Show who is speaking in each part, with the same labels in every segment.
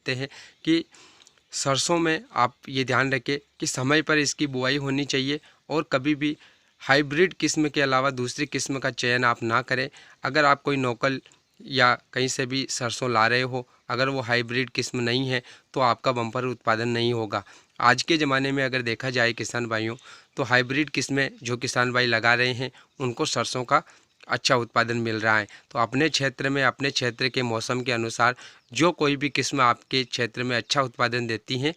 Speaker 1: देते हैं कि सरसों में आप ये ध्यान रखें कि समय पर इसकी बुआई होनी चाहिए और कभी भी हाइब्रिड किस्म के अलावा दूसरी किस्म का चयन आप ना करें। अगर आप कोई नोकल या कहीं से भी सरसों ला रहे हो, अगर वो हाइब्रिड किस्म नहीं है तो आपका बम्पर उत्पादन नहीं होगा। आज के ज़माने में अगर देखा जाए किसान भाइयों, तो हाइब्रिड किस्में जो किसान भाई लगा रहे हैं उनको सरसों का अच्छा उत्पादन मिल रहा है। तो अपने क्षेत्र में, अपने क्षेत्र के मौसम के अनुसार जो कोई भी किस्म आपके क्षेत्र में अच्छा उत्पादन देती हैं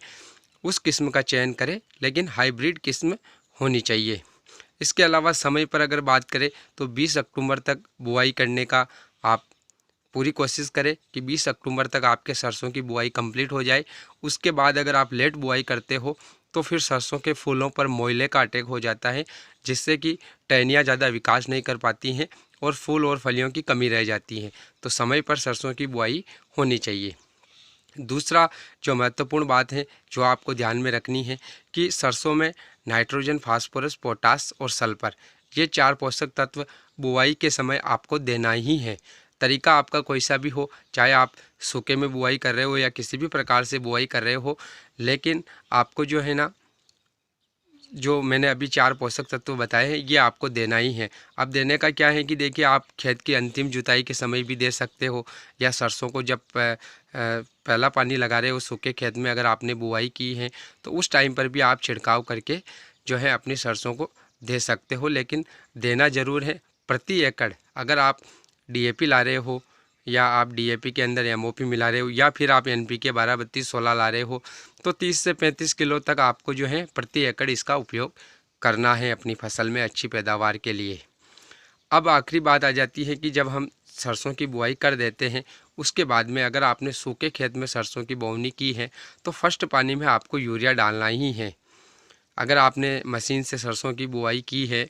Speaker 1: उस किस्म का चयन करें, लेकिन हाइब्रिड किस्म होनी चाहिए। इसके अलावा समय पर अगर बात करें तो 20 अक्टूबर तक बुआई करने का आप पूरी कोशिश करें कि 20 अक्टूबर तक आपके सरसों की बुआई कंप्लीट हो जाए। उसके बाद अगर आप लेट बुआई करते हो तो फिर सरसों के फूलों पर मोइले का अटैक हो जाता है, जिससे कि टहनियाँ ज़्यादा विकास नहीं कर पाती हैं और फूल और फलियों की कमी रह जाती है। तो समय पर सरसों की बुआई होनी चाहिए। दूसरा जो महत्वपूर्ण बात है जो आपको ध्यान में रखनी है कि सरसों में नाइट्रोजन, फास्फोरस, पोटास और सल्फर, ये 4 पोषक तत्व बुआई के समय आपको देना ही है। तरीका आपका कोई सा भी हो, चाहे आप सूखे में बुआई कर रहे हो या किसी भी प्रकार से बुआई कर रहे हो, लेकिन आपको जो है ना, जो मैंने अभी 4 पोषक तत्व बताए हैं ये आपको देना ही है। अब देने का क्या है कि देखिए, आप खेत की अंतिम जुताई के समय भी दे सकते हो, या सरसों को जब पहला पानी लगा रहे हो सूखे खेत में अगर आपने बुआई की है तो उस टाइम पर भी आप छिड़काव करके जो है अपनी सरसों को दे सकते हो। लेकिन देना ज़रूर है। प्रति एकड़ अगर आप डीएपी ला रहे हो या आप डीएपी के अंदर एमओपी मिला रहे हो या फिर आप एनपीके 12-32-16 ला रहे हो, तो 30 से 35 किलो तक आपको जो है प्रति एकड़ इसका उपयोग करना है अपनी फसल में अच्छी पैदावार के लिए। अब आखिरी बात आ जाती है कि जब हम सरसों की बुआई कर देते हैं उसके बाद में अगर आपने सूखे खेत में सरसों की बोवनी की है तो फर्स्ट पानी में आपको यूरिया डालना ही है। अगर आपने मशीन से सरसों की बुआई की है,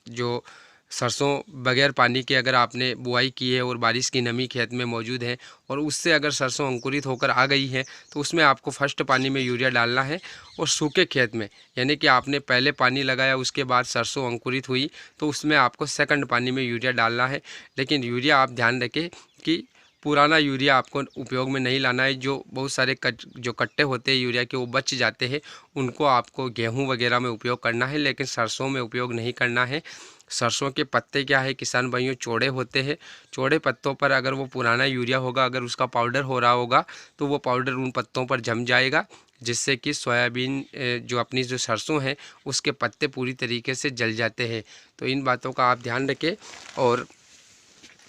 Speaker 1: जो सरसों बगैर पानी के अगर आपने बुआई की है और बारिश की नमी खेत में मौजूद है और उससे अगर सरसों अंकुरित होकर आ गई है तो उसमें आपको फर्स्ट पानी में यूरिया डालना है। और सूखे खेत में यानी कि आपने पहले पानी लगाया उसके बाद सरसों अंकुरित हुई तो उसमें आपको सेकंड पानी में यूरिया डालना है। लेकिन यूरिया आप ध्यान रखें कि पुराना यूरिया आपको उपयोग में नहीं लाना है। जो बहुत सारे जो कट्टे होते हैं यूरिया के वो बच जाते हैं, उनको आपको गेहूं वगैरह में उपयोग करना है, लेकिन सरसों में उपयोग नहीं करना है। सरसों के पत्ते क्या है किसान भाइयों, चौड़े होते हैं। चौड़े पत्तों पर अगर वो पुराना यूरिया होगा, अगर उसका पाउडर हो रहा होगा तो वो पाउडर उन पत्तों पर जम जाएगा, जिससे कि सोयाबीन जो अपनी जो सरसों है उसके पत्ते पूरी तरीके से जल जाते हैं। तो इन बातों का आप ध्यान रखें। और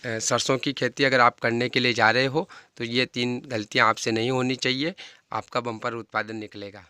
Speaker 1: सरसों की खेती अगर आप करने के लिए जा रहे हो तो ये 3 गलतियां आपसे नहीं होनी चाहिए, आपका बम्पर उत्पादन निकलेगा।